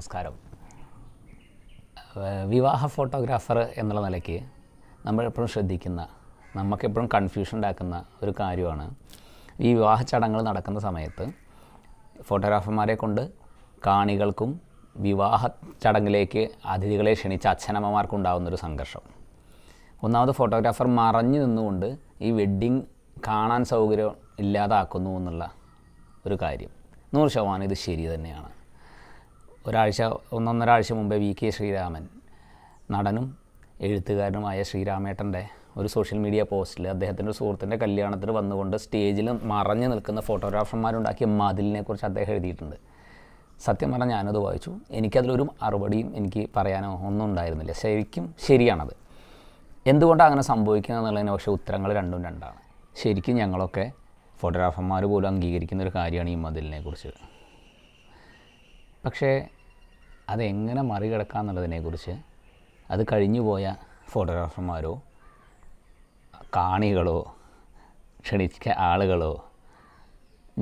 നമസ്കാരം. വിവാഹ ഫോട്ടോഗ്രാഫർ എന്നുള്ള നിലയ്ക്ക് നമ്മളെപ്പോഴും ശ്രദ്ധിക്കുന്ന, നമുക്കെപ്പോഴും കൺഫ്യൂഷൻ ഉണ്ടാക്കുന്ന ഒരു കാര്യമാണ് ഈ വിവാഹ ചടങ്ങുകൾ നടക്കുന്ന സമയത്ത് ഫോട്ടോഗ്രാഫർമാരെ കൊണ്ട് കാണികൾക്കും വിവാഹ ചടങ്ങിലേക്ക് അതിഥികളെ ക്ഷണിച്ച അച്ഛനമ്മമാർക്കുണ്ടാകുന്നൊരു സംഘർഷം. ഒന്നാമത് ഫോട്ടോഗ്രാഫർ മറഞ്ഞു നിന്നുകൊണ്ട് ഈ വെഡ്ഡിങ് കാണാൻ സൗകര്യം ഇല്ലാതാക്കുന്നു എന്നുള്ള ഒരു കാര്യം 100% ഇത് ശരി തന്നെയാണ്. ഒന്നൊന്നര ആഴ്ച മുമ്പേ VK ശ്രീരാമൻ, നടനും എഴുത്തുകാരനുമായ ശ്രീരാമേട്ടൻ്റെ ഒരു സോഷ്യൽ മീഡിയ പോസ്റ്റിൽ അദ്ദേഹത്തിൻ്റെ ഒരു സുഹൃത്തിൻ്റെ കല്യാണത്തിന് വന്നുകൊണ്ട് സ്റ്റേജിൽ മറഞ്ഞു നിൽക്കുന്ന ഫോട്ടോഗ്രാഫർമാരുണ്ടാക്കിയ മതിലിനെക്കുറിച്ച് അദ്ദേഹം എഴുതിയിട്ടുണ്ട്. സത്യം പറഞ്ഞാൽ ഞാനത് വായിച്ചു. എനിക്കതിലൊരു മറുപടിയും എനിക്ക് പറയാനോ ഒന്നും ഉണ്ടായിരുന്നില്ല. ശരിക്കും ശരിയാണത്. എന്തുകൊണ്ടാണ് അങ്ങനെ സംഭവിക്കുന്നത് എന്നുള്ളതിന് പക്ഷേ ഉത്തരങ്ങൾ രണ്ടാണ്. ശരിക്കും ഞങ്ങളൊക്കെ ഫോട്ടോഗ്രാഫർമാർ പോലും അംഗീകരിക്കുന്നൊരു കാര്യമാണ് ഈ മതിലിനെക്കുറിച്ച്. പക്ഷേ അതെങ്ങനെ മറികടക്കുക എന്നുള്ളതിനെക്കുറിച്ച് അത് കഴിഞ്ഞു പോയ ഫോട്ടോഗ്രാഫർമാരോ കാണികളോ ക്ഷണിച്ച ആളുകളോ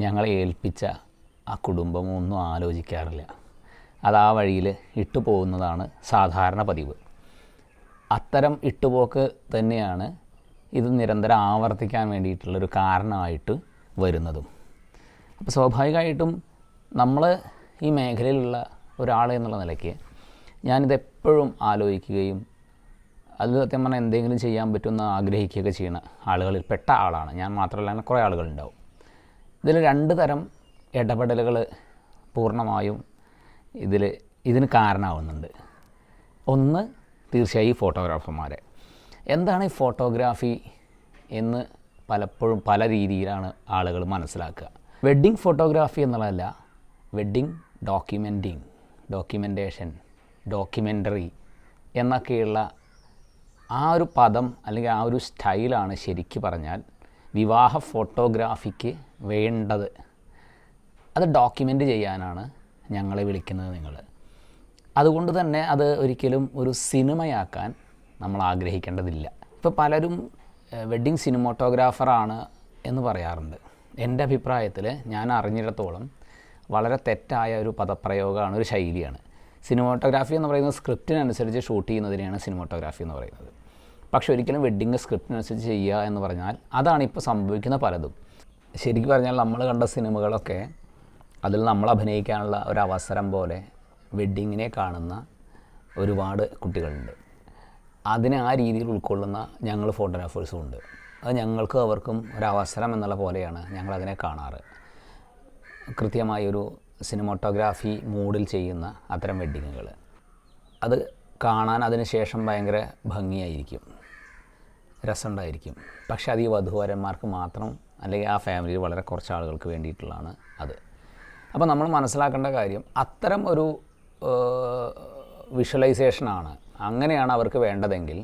ഞങ്ങളെ ഏൽപ്പിച്ച ആ കുടുംബമോ ഒന്നും ആലോചിക്കാറില്ല. അത് ആ വഴിയിൽ ഇട്ടുപോകുന്നതാണ് സാധാരണ പതിവ്. അത്തരം ഇട്ടുപോക്ക് തന്നെയാണ് ഇത് നിരന്തരം ആവർത്തിക്കാൻ വേണ്ടിയിട്ടുള്ളൊരു കാരണമായിട്ട് വരുന്നതും. അപ്പോൾ സ്വാഭാവികമായിട്ടും നമ്മൾ ഈ മേഖലയിലുള്ള ഒരാൾ എന്നുള്ള നിലയ്ക്ക് ഞാനിതെപ്പോഴും ആലോചിക്കുകയും അത് സത്യം പറഞ്ഞാൽ എന്തെങ്കിലും ചെയ്യാൻ പറ്റുമെന്ന് ആഗ്രഹിക്കുകയൊക്കെ ചെയ്യുന്ന ആളുകളിൽ പെട്ട ആളാണ് ഞാൻ. മാത്രമല്ല അങ്ങനെ കുറേ ആളുകളുണ്ടാവും. ഇതിൽ 2 തരം ഇടപെടലുകൾ പൂർണ്ണമായും ഇതിന് കാരണമാവുന്നുണ്ട്. ഒന്ന് തീർച്ചയായും ഈ ഫോട്ടോഗ്രാഫർമാരെ. എന്താണ് ഈ ഫോട്ടോഗ്രാഫി എന്ന് പലപ്പോഴും പല രീതിയിലാണ് ആളുകൾ മനസ്സിലാക്കുക. വെഡ്ഡിങ് ഫോട്ടോഗ്രാഫി എന്നുള്ളതല്ല, വെഡ്ഡിങ് ഡോക്യുമെൻറ്റേഷൻ, ഡോക്യുമെൻ്ററി എന്നൊക്കെയുള്ള ആ ഒരു പദം അല്ലെങ്കിൽ ആ ഒരു സ്റ്റൈലാണ് ശരിക്ക് പറഞ്ഞാൽ വിവാഹ ഫോട്ടോഗ്രാഫിക്ക് വേണ്ടത്. അത് ഡോക്യുമെൻ്റ് ചെയ്യാനാണ് ഞങ്ങളെ വിളിക്കുന്നത് നിങ്ങൾ. അതുകൊണ്ട് തന്നെ അത് ഒരിക്കലും ഒരു സിനിമയാക്കാൻ നമ്മൾ ആഗ്രഹിക്കേണ്ടതില്ല. ഇപ്പോൾ പലരും വെഡ്ഡിങ് സിനിമോട്ടോഗ്രാഫറാണ് എന്ന് പറയാറുണ്ട്. എൻ്റെ അഭിപ്രായത്തിൽ ഞാൻ അറിഞ്ഞിടത്തോളം വളരെ തെറ്റായ ഒരു പദപ്രയോഗമാണ്, ഒരു ശൈലിയാണ്. സിനിമോട്ടോഗ്രാഫി എന്ന് പറയുന്നത് സ്ക്രിപ്റ്റിനനുസരിച്ച് ഷൂട്ട് ചെയ്യുന്നതിനെയാണ് സിനിമോട്ടോഗ്രാഫി എന്ന് പറയുന്നത്. പക്ഷേ ഒരിക്കലും വെഡ്ഡിങ് സ്ക്രിപ്റ്റിനനുസരിച്ച് ചെയ്യുക എന്ന് പറഞ്ഞാൽ അതാണ് ഇപ്പോൾ സംഭവിക്കുന്ന പലതും. ശരിക്കും പറഞ്ഞാൽ നമ്മൾ കണ്ട സിനിമകളൊക്കെ അതിൽ നമ്മൾ അഭിനയിക്കാനുള്ള ഒരവസരം പോലെ വെഡ്ഡിങ്ങിനെ കാണുന്ന ഒരുപാട് കുട്ടികളുണ്ട്. അതിനെ ആ രീതിയിൽ ഉൾക്കൊള്ളുന്ന ഞങ്ങൾ ഫോട്ടോഗ്രാഫേഴ്സും ഉണ്ട്. അത് ഞങ്ങൾക്കും അവർക്കും ഒരവസരം എന്നുള്ള പോലെയാണ് ഞങ്ങളതിനെ കാണാറ്. കൃത്യമായൊരു സിനിമോട്ടോഗ്രാഫി മൂഡിൽ ചെയ്യുന്ന അത്തരം വെഡ്ഡിങ്ങുകൾ അത് കാണാൻ അതിന് ശേഷം ഭയങ്കര ഭംഗിയായിരിക്കും, രസമുണ്ടായിരിക്കും. പക്ഷേ അത് ഈ വധൂവരന്മാർക്ക് മാത്രം അല്ലെങ്കിൽ ആ ഫാമിലിയിൽ വളരെ കുറച്ച് ആളുകൾക്ക് വേണ്ടിയിട്ടുള്ളതാണ് അത്. അപ്പോൾ നമ്മൾ മനസ്സിലാക്കേണ്ട കാര്യം അത്തരം ഒരു വിഷ്വലൈസേഷനാണ്. അങ്ങനെയാണ് അവർക്ക് വേണ്ടതെങ്കിൽ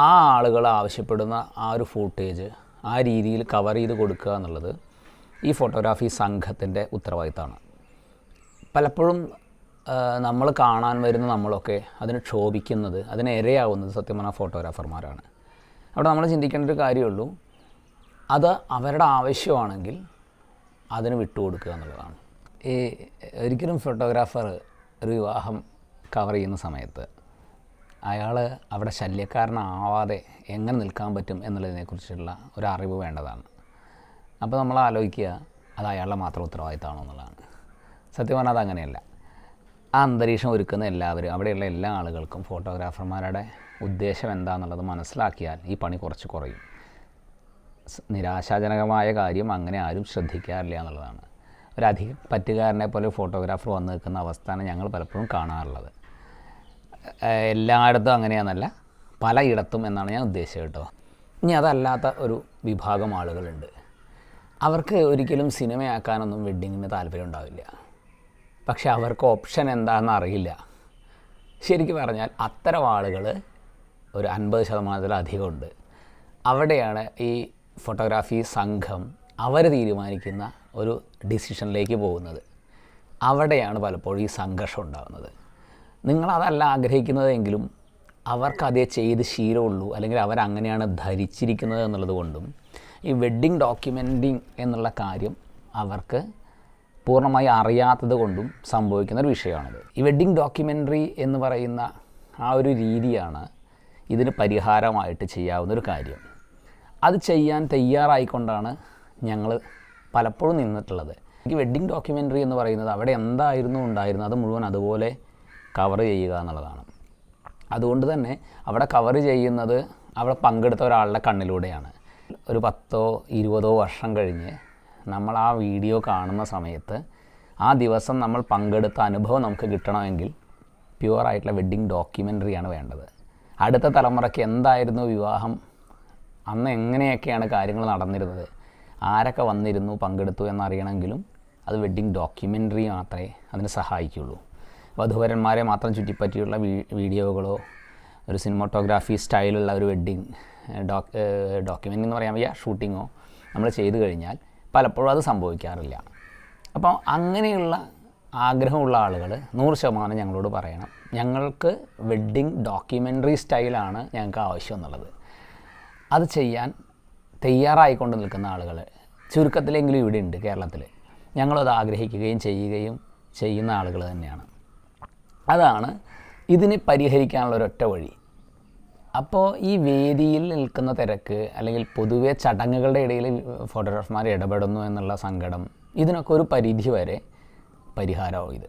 ആ ആളുകൾ ആവശ്യപ്പെടുന്ന ആ ഒരു ഫൂട്ടേജ് ആ രീതിയിൽ കവർ ചെയ്ത് കൊടുക്കുക എന്നുള്ളത് ഈ ഫോട്ടോഗ്രാഫി സംഘത്തിൻ്റെ ഉത്തരവാദിത്തമാണ്. പലപ്പോഴും നമ്മൾ കാണാൻ വരുന്ന നമ്മളൊക്കെ അതിന് ക്ഷോഭിക്കുന്നത്, അതിന് ഇരയാവുന്നത് സത്യം പറഞ്ഞാൽ ഫോട്ടോഗ്രാഫർമാരാണ്. അവിടെ നമ്മൾ ചിന്തിക്കേണ്ട ഒരു കാര്യമുള്ളൂ, അത് അവരുടെ ആവശ്യമാണെങ്കിൽ അതിന് വിട്ടുകൊടുക്കുക എന്നുള്ളതാണ്. ഈ ഒരിക്കലും ഫോട്ടോഗ്രാഫർ ഒരു വിവാഹം കവർ ചെയ്യുന്ന സമയത്ത് അയാൾ അവിടെ ശല്യക്കാരനാവാതെ എങ്ങനെ നിൽക്കാൻ പറ്റും എന്നുള്ളതിനെക്കുറിച്ചുള്ള ഒരു അറിവ് വേണ്ടതാണ്. അപ്പോൾ നമ്മൾ ആലോചിക്കുക അത് അയാളുടെ മാത്രം ഉത്തരവാദിത്തമാണോ എന്നുള്ളതാണ്. സത്യം പറഞ്ഞാൽ അതങ്ങനെയല്ല. ആ അന്തരീക്ഷം ഒരുക്കുന്ന എല്ലാവരും, അവിടെയുള്ള എല്ലാ ആളുകൾക്കും ഫോട്ടോഗ്രാഫർമാരുടെ ഉദ്ദേശം എന്താണെന്നുള്ളത് മനസ്സിലാക്കിയാൽ ഈ പണി കുറച്ച് കുറയും. നിരാശാജനകമായ കാര്യം അങ്ങനെ ആരും ശ്രദ്ധിക്കാറില്ല എന്നുള്ളതാണ്. ഒരു അധിക പറ്റുകാരനെ പോലെ ഫോട്ടോഗ്രാഫർ വന്ന് നിൽക്കുന്ന അവസ്ഥയാണ് ഞങ്ങൾ പലപ്പോഴും കാണാറുള്ളത്. എല്ലായിടത്തും അങ്ങനെയാണെന്നല്ല, പലയിടത്തും എന്നാണ് ഞാൻ ഉദ്ദേശിച്ചത് കേട്ടോ. ഇനി അതല്ലാത്ത ഒരു വിഭാഗം ആളുകളുണ്ട്. അവർക്ക് ഒരിക്കലും സിനിമയാക്കാനൊന്നും വെഡ്ഡിങ്ങിന് താല്പര്യം ഉണ്ടാവില്ല. പക്ഷേ അവർക്ക് ഓപ്ഷൻ എന്താണെന്ന് അറിയില്ല. ശരിക്കും പറഞ്ഞാൽ അത്തരം ആളുകൾ ഒരു 50%-ലധികം ഉണ്ട്. അവിടെയാണ് ഈ ഫോട്ടോഗ്രാഫി സംഘം അവർ തീരുമാനിക്കുന്ന ഒരു ഡിസിഷനിലേക്ക് പോകുന്നത്. അവിടെയാണ് പലപ്പോഴും ഈ സംഘർഷം ഉണ്ടാകുന്നത്. നിങ്ങളതല്ല ആഗ്രഹിക്കുന്നതെങ്കിലും അവർക്കതേ ചെയ്ത് ശീലമുള്ളൂ, അല്ലെങ്കിൽ അവരങ്ങനെയാണ് ധരിച്ചിരിക്കുന്നത് എന്നുള്ളത് കൊണ്ടും ഈ വെഡ്ഡിങ് ഡോക്യുമെൻറ്റിങ് എന്നുള്ള കാര്യം അവർക്ക് പൂർണ്ണമായി അറിയാത്തത് കൊണ്ടും സംഭവിക്കുന്നൊരു വിഷയമാണിത്. ഈ വെഡ്ഡിങ് ഡോക്യുമെൻ്ററി എന്ന് പറയുന്ന ആ ഒരു രീതിയാണ് ഇതിന് പരിഹാരമായിട്ട് ചെയ്യാവുന്നൊരു കാര്യം. അത് ചെയ്യാൻ തയ്യാറായിക്കൊണ്ടാണ് ഞങ്ങൾ പലപ്പോഴും നിന്നിട്ടുള്ളത്. ഈ വെഡ്ഡിങ് ഡോക്യുമെൻ്ററി എന്ന് പറയുന്നത് അവിടെ എന്തായിരുന്നു ഉണ്ടായിരുന്നത് അത് മുഴുവൻ അതുപോലെ കവർ ചെയ്യുക എന്നുള്ളതാണ്. അതുകൊണ്ട് തന്നെ അവിടെ കവർ ചെയ്യുന്നത് അവിടെ പങ്കെടുത്ത ഒരാളുടെ കണ്ണിലൂടെയാണ്. ഒരു 10-20 വർഷം കഴിഞ്ഞ് നമ്മൾ ആ വീഡിയോ കാണുന്ന സമയത്ത് ആ ദിവസം നമ്മൾ പങ്കെടുത്ത അനുഭവം നമുക്ക് കിട്ടണമെങ്കിൽ പ്യുവറായിട്ടുള്ള വെഡ്ഡിങ് ഡോക്യുമെൻ്ററിയാണ് വേണ്ടത്. അടുത്ത തലമുറയ്ക്ക് എന്തായിരുന്നു വിവാഹം, അന്ന് എങ്ങനെയൊക്കെയാണ് കാര്യങ്ങൾ നടന്നിരുന്നത്, ആരൊക്കെ വന്നിരുന്നു പങ്കെടുത്തു എന്നറിയണമെങ്കിലും അത് വെഡ്ഡിങ് ഡോക്യുമെൻ്ററി മാത്രമേ അതിന് സഹായിക്കുകയുള്ളൂ. വധുവരന്മാരെ മാത്രം ചുറ്റിപ്പറ്റിയുള്ള വീഡിയോകളോ ഒരു സിനിമാറ്റോഗ്രാഫി സ്റ്റൈലുള്ള ഒരു വെഡ്ഡിങ് ഡോക്യുമെൻ്ററി എന്ന് പറയാൻ വയ്യ ഷൂട്ടിങ്ങോ നമ്മൾ ചെയ്തു കഴിഞ്ഞാൽ പലപ്പോഴും അത് സംഭവിക്കാറില്ല. അപ്പോൾ അങ്ങനെയുള്ള ആഗ്രഹമുള്ള ആളുകൾ 100% ഞങ്ങളോട് പറയണം, ഞങ്ങൾക്ക് വെഡ്ഡിങ് ഡോക്യുമെൻ്ററി സ്റ്റൈലാണ് ഞങ്ങൾക്ക് ആവശ്യം എന്നുള്ളത്. അത് ചെയ്യാൻ തയ്യാറായിക്കൊണ്ട് നിൽക്കുന്ന ആളുകൾ ചുരുക്കത്തിലെങ്കിലും ഇവിടെ ഉണ്ട് കേരളത്തിൽ. ഞങ്ങളത് ആഗ്രഹിക്കുകയും ചെയ്യുകയും ചെയ്യുന്ന ആളുകൾ തന്നെയാണ്. അതാണ് ഇതിനെ പരിഹരിക്കാനുള്ള ഒരൊറ്റ വഴി. അപ്പോൾ ഈ വേദിയിൽ നിൽക്കുന്ന തിരക്ക് അല്ലെങ്കിൽ പൊതുവെ ചടങ്ങുകളുടെ ഇടയിൽ ഫോട്ടോഗ്രാഫർമാർ ഇടപെടുന്നു എന്നുള്ള സങ്കടം, ഇതിനൊക്കെ ഒരു പരിധി വരെ പരിഹാരമാവും ഇത്.